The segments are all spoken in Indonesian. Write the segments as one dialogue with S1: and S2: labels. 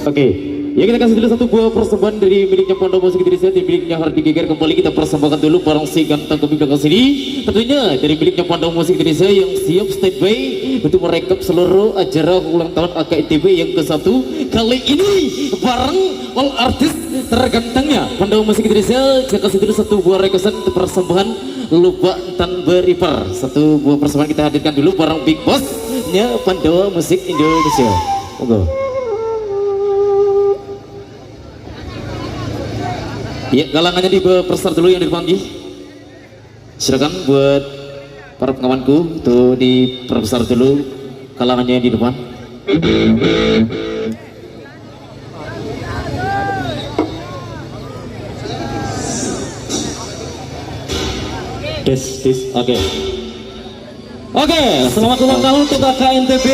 S1: Oke, ya kita kasih dulu satu buah persembahan dari miliknya Pondok Musik Indonesia, dari miliknya Hardi Geger. Kembali kita persembahkan dulu barang si ganteng kami belakang sini. Tentunya dari miliknya Pondok Musik Indonesia yang siap standby untuk merekap seluruh acara ulang tahun AKITB yang ke-1 kali ini bareng all artis tergantengnya Pondok Musik Indonesia. Kita kasih dulu satu buah requestan untuk persembahan lupa tan beripar. Satu buah persembahan kita hadirkan dulu bareng Big Boss-nya Pondok Musik Indonesia. Monggo. Ya, galangannya dipersar dulu yang di depan. Silakan buat para pengamanku tuh diperbesar dulu kalangannya yang di depan. Oke. Oke, selamat ulang tahun untuk AKITB.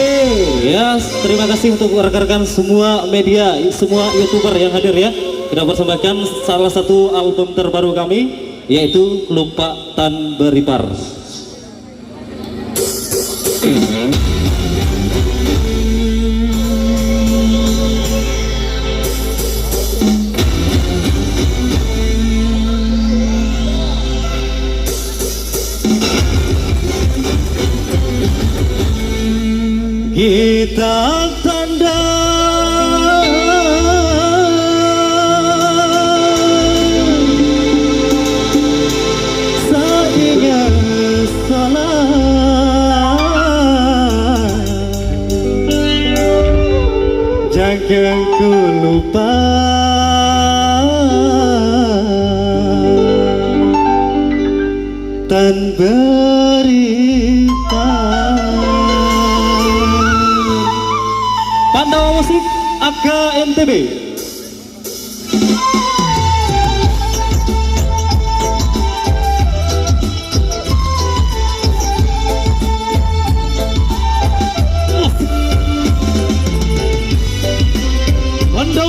S1: Ya, terima kasih untuk rekan-rekan semua media, semua YouTuber yang hadir ya. Kita persembahkan salah satu album terbaru kami, yaitu Lupa Tan Beripar. Kita tanda saingan salah, jangan ku lupa tan beripar. Pondok Musik AKITB. Pondok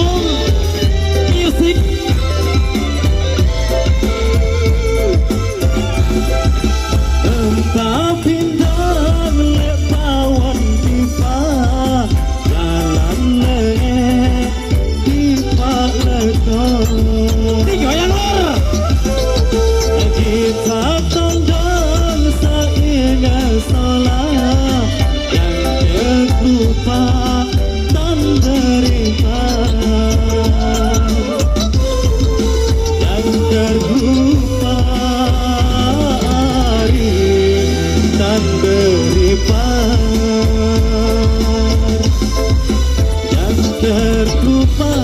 S1: Musik. Entah pindah lepawan pipa kita tandang saingan salah, yang terlupa tan beripar, yang terlupa tan beripar, yang terlupa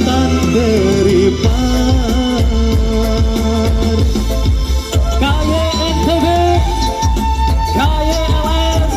S1: tan beripar. KYNTB, KYLS,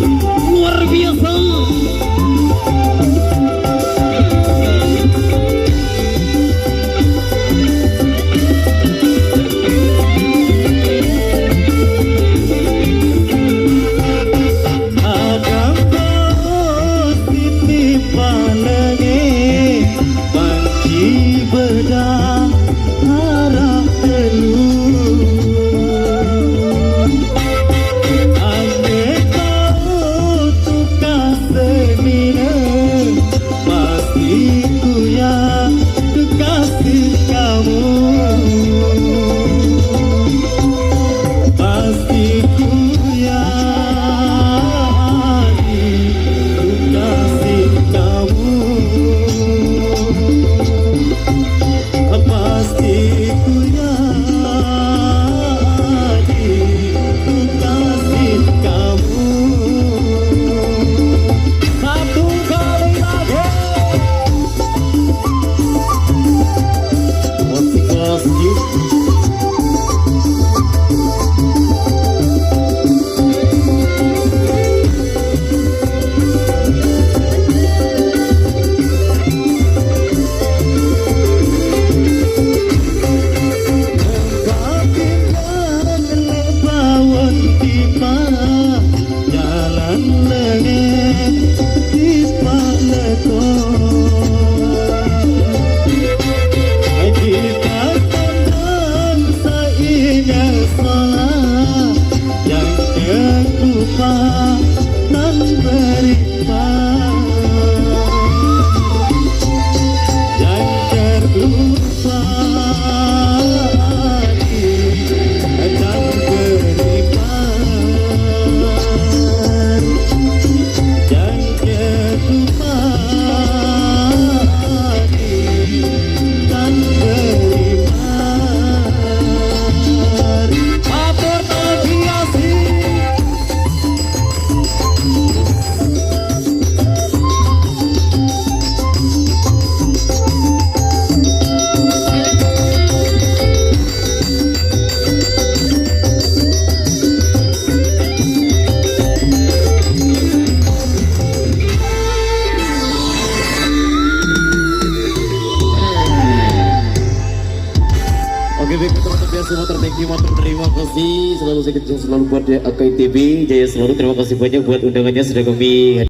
S1: luar biasa. Oke baik teman-teman biasa motor, thank you motor, terima kasih selalu saya selalu buat AKTV Jaya selalu, terima kasih banyak buat undangannya sudah kami